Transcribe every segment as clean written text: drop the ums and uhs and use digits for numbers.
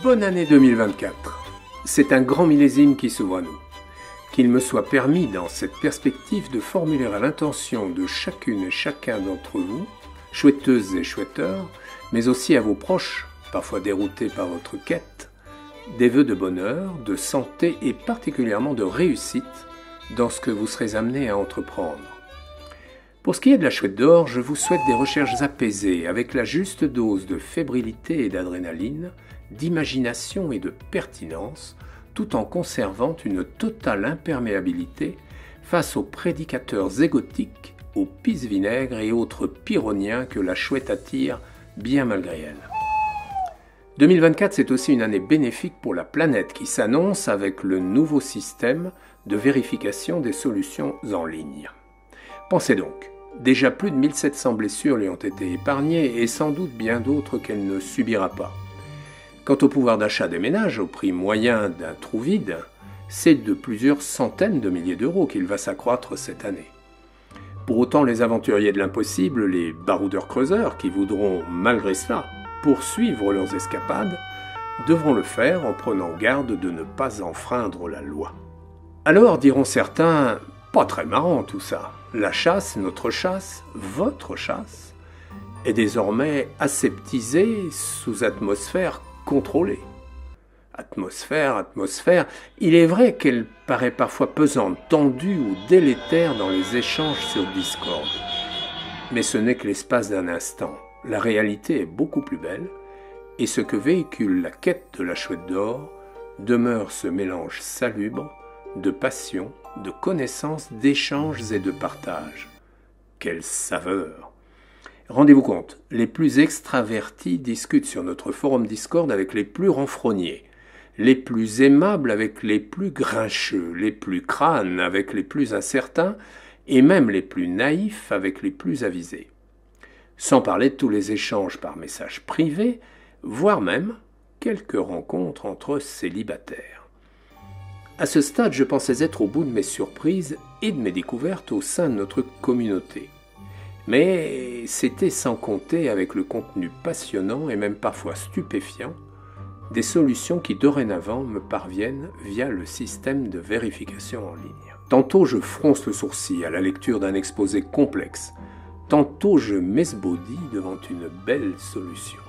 Bonne année 2024. C'est un grand millésime qui s'ouvre à nous. Qu'il me soit permis dans cette perspective de formuler à l'intention de chacune et chacun d'entre vous, chouetteuses et chouetteurs, mais aussi à vos proches, parfois déroutés par votre quête, des vœux de bonheur, de santé et particulièrement de réussite dans ce que vous serez amenés à entreprendre. Pour ce qui est de la chouette d'or, je vous souhaite des recherches apaisées avec la juste dose de fébrilité et d'adrénaline, d'imagination et de pertinence, tout en conservant une totale imperméabilité face aux prédicateurs égotiques, aux pisse-vinaigre et autres pyrrhoniens que la chouette attire bien malgré elle. 2024, c'est aussi une année bénéfique pour la planète qui s'annonce avec le nouveau système de vérification des solutions en ligne. Pensez donc, déjà plus de 1700 blessures lui ont été épargnées et sans doute bien d'autres qu'elle ne subira pas. Quant au pouvoir d'achat des ménages, au prix moyen d'un trou vide, c'est de plusieurs centaines de milliers d'euros qu'il va s'accroître cette année. Pour autant, les aventuriers de l'impossible, les baroudeurs-creuseurs qui voudront, malgré cela, poursuivre leurs escapades, devront le faire en prenant garde de ne pas enfreindre la loi. Alors, diront certains, pas très marrant tout ça. La chasse, notre chasse, votre chasse, est désormais aseptisée sous atmosphère contrôlée. Atmosphère, il est vrai qu'elle paraît parfois pesante, tendue ou délétère dans les échanges sur Discord. Mais ce n'est que l'espace d'un instant. La réalité est beaucoup plus belle, et ce que véhicule la quête de la chouette d'or demeure ce mélange salubre de passion, de connaissances, d'échanges et de partage. Quelle saveur! Rendez-vous compte, les plus extravertis discutent sur notre forum Discord avec les plus renfrogniers, les plus aimables avec les plus grincheux, les plus crânes avec les plus incertains, et même les plus naïfs avec les plus avisés. Sans parler de tous les échanges par messages privés, voire même quelques rencontres entre célibataires. À ce stade, je pensais être au bout de mes surprises et de mes découvertes au sein de notre communauté. Mais c'était sans compter avec le contenu passionnant et même parfois stupéfiant des solutions qui dorénavant me parviennent via le système de vérification en ligne. Tantôt je fronce le sourcil à la lecture d'un exposé complexe, tantôt je m'esbaudis devant une belle solution.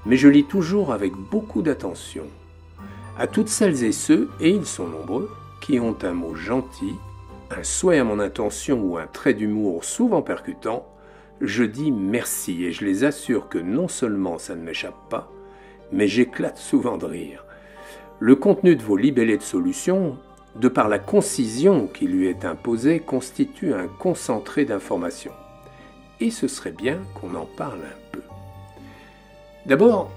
Mais je lis toujours avec beaucoup d'attention à toutes celles et ceux, et ils sont nombreux, qui ont un mot gentil, un souhait à mon intention ou un trait d'humour souvent percutant, je dis merci et je les assure que non seulement ça ne m'échappe pas, mais j'éclate souvent de rire. Le contenu de vos libellés de solutions, de par la concision qui lui est imposée, constitue un concentré d'informations. Et ce serait bien qu'on en parle un peu. D'abord,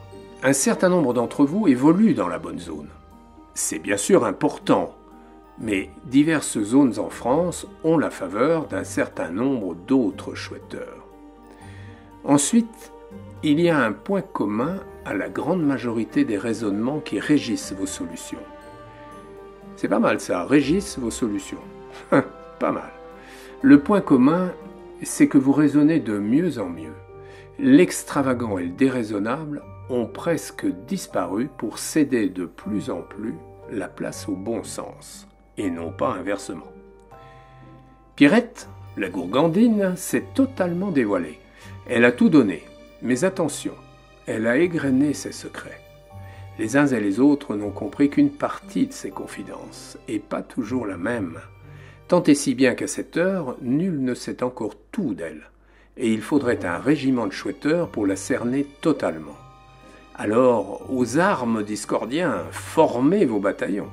un certain nombre d'entre vous évoluent dans la bonne zone. C'est bien sûr important, mais diverses zones en France ont la faveur d'un certain nombre d'autres chouetteurs. Ensuite, il y a un point commun à la grande majorité des raisonnements qui régissent vos solutions. C'est pas mal ça, régissent vos solutions. Pas mal. Le point commun, c'est que vous raisonnez de mieux en mieux. L'extravagant et le déraisonnable ont presque disparu pour céder de plus en plus la place au bon sens, et non pas inversement. Pierrette, la gourgandine, s'est totalement dévoilée. Elle a tout donné, mais attention, elle a égrené ses secrets. Les uns et les autres n'ont compris qu'une partie de ses confidences, et pas toujours la même. Tant et si bien qu'à cette heure, nul ne sait encore tout d'elle, et il faudrait un régiment de chouetteurs pour la cerner totalement. Alors, aux armes discordiens, formez vos bataillons.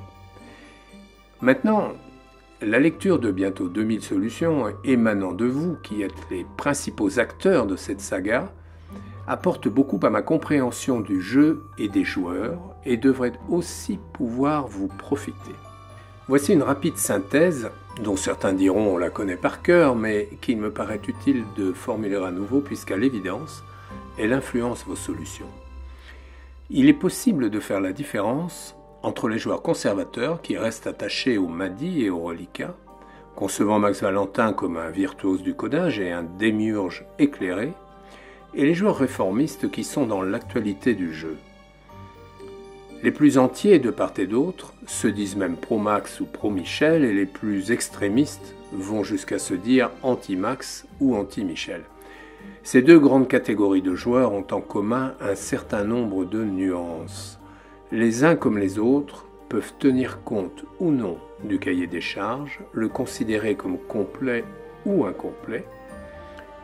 Maintenant, la lecture de bientôt 2000 solutions émanant de vous, qui êtes les principaux acteurs de cette saga, apporte beaucoup à ma compréhension du jeu et des joueurs, et devrait aussi pouvoir vous profiter. Voici une rapide synthèse, dont certains diront on la connaît par cœur, mais qu'il me paraît utile de formuler à nouveau, puisqu'à l'évidence, elle influence vos solutions. Il est possible de faire la différence entre les joueurs conservateurs qui restent attachés au Madi et au reliquat, concevant Max Valentin comme un virtuose du codage et un démiurge éclairé, et les joueurs réformistes qui sont dans l'actualité du jeu. Les plus entiers de part et d'autre se disent même pro-Max ou pro-Michel, et les plus extrémistes vont jusqu'à se dire anti-Max ou anti-Michel. Ces deux grandes catégories de joueurs ont en commun un certain nombre de nuances. Les uns comme les autres peuvent tenir compte ou non du cahier des charges, le considérer comme complet ou incomplet,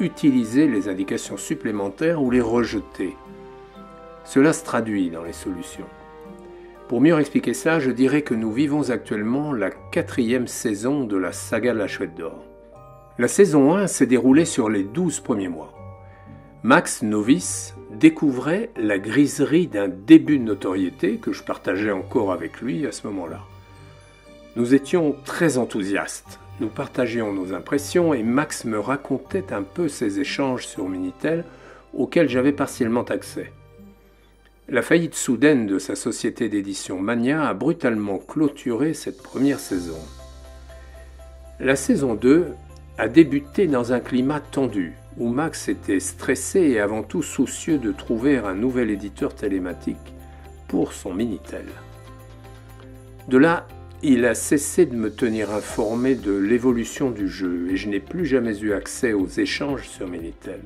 utiliser les indications supplémentaires ou les rejeter. Cela se traduit dans les solutions. Pour mieux expliquer ça, je dirais que nous vivons actuellement la 4e saison de la saga de la Chouette d'Or. La saison 1 s'est déroulée sur les 12 premiers mois. Max, novice, découvrait la griserie d'un début de notoriété que je partageais encore avec lui à ce moment-là. Nous étions très enthousiastes, nous partagions nos impressions et Max me racontait un peu ses échanges sur Minitel auxquels j'avais partiellement accès. La faillite soudaine de sa société d'édition Mania a brutalement clôturé cette première saison. La saison 2 a débuté dans un climat tendu, où Max était stressé et avant tout soucieux de trouver un nouvel éditeur télématique pour son Minitel. De là, il a cessé de me tenir informé de l'évolution du jeu et je n'ai plus jamais eu accès aux échanges sur Minitel.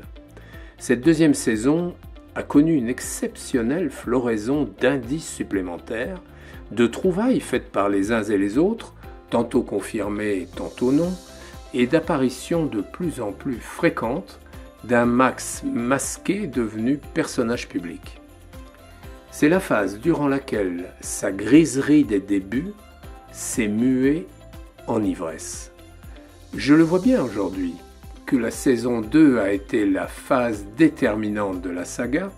Cette deuxième saison a connu une exceptionnelle floraison d'indices supplémentaires, de trouvailles faites par les uns et les autres, tantôt confirmées, tantôt non, et d'apparitions de plus en plus fréquentes d'un Max masqué devenu personnage public. C'est la phase durant laquelle sa griserie des débuts s'est muée en ivresse. Je le vois bien aujourd'hui, que la saison 2 a été la phase déterminante de la saga,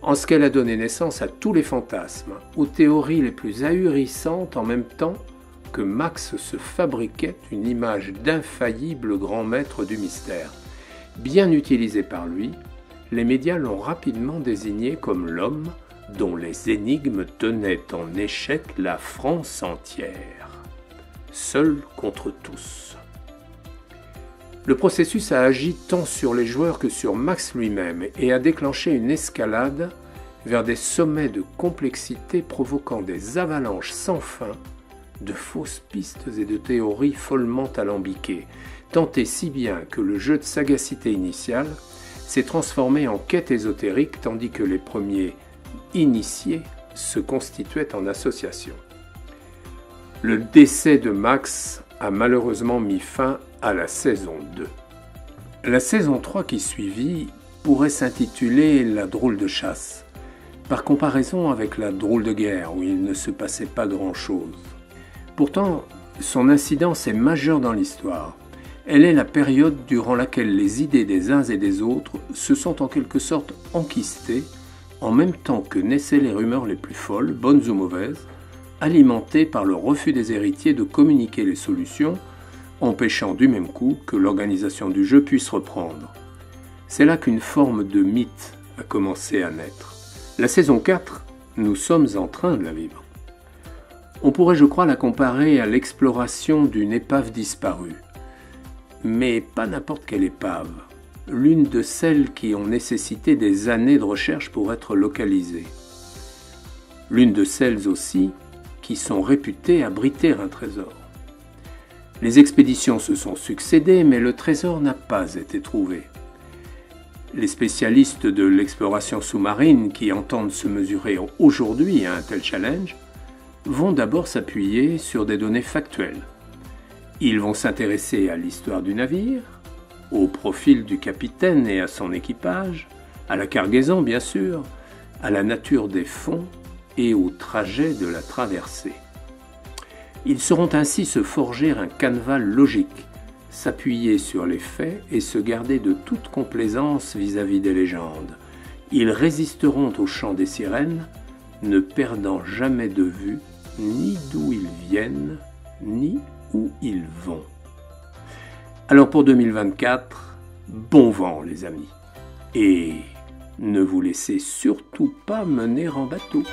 en ce qu'elle a donné naissance à tous les fantasmes, aux théories les plus ahurissantes en même temps que Max se fabriquait une image d'infaillible grand maître du mystère. Bien utilisé par lui, les médias l'ont rapidement désigné comme l'homme dont les énigmes tenaient en échec la France entière. Seul contre tous. Le processus a agi tant sur les joueurs que sur Max lui-même et a déclenché une escalade vers des sommets de complexité provoquant des avalanches sans fin de fausses pistes et de théories follement alambiquées, tant et si bien que le jeu de sagacité initial s'est transformé en quête ésotérique tandis que les premiers initiés se constituaient en association. Le décès de Max a malheureusement mis fin à la saison 2. La saison 3 qui suivit pourrait s'intituler « La drôle de chasse », par comparaison avec la drôle de guerre où il ne se passait pas grand-chose. Pourtant, son incidence est majeure dans l'histoire. Elle est la période durant laquelle les idées des uns et des autres se sont en quelque sorte enquistées, en même temps que naissaient les rumeurs les plus folles, bonnes ou mauvaises, alimentées par le refus des héritiers de communiquer les solutions, empêchant du même coup que l'organisation du jeu puisse reprendre. C'est là qu'une forme de mythe a commencé à naître. La saison 4, nous sommes en train de la vivre. On pourrait, je crois, la comparer à l'exploration d'une épave disparue. Mais pas n'importe quelle épave, l'une de celles qui ont nécessité des années de recherche pour être localisées. L'une de celles aussi qui sont réputées abriter un trésor. Les expéditions se sont succédées, mais le trésor n'a pas été trouvé. Les spécialistes de l'exploration sous-marine qui entendent se mesurer aujourd'hui à un tel challenge vont d'abord s'appuyer sur des données factuelles. Ils vont s'intéresser à l'histoire du navire, au profil du capitaine et à son équipage, à la cargaison bien sûr, à la nature des fonds et au trajet de la traversée. Ils sauront ainsi se forger un canevas logique, s'appuyer sur les faits et se garder de toute complaisance vis-à-vis des légendes. Ils résisteront au chant des sirènes, ne perdant jamais de vue ni d'où ils viennent, ni où ils vont. Alors pour 2024, bon vent les amis, et ne vous laissez surtout pas mener en bateau.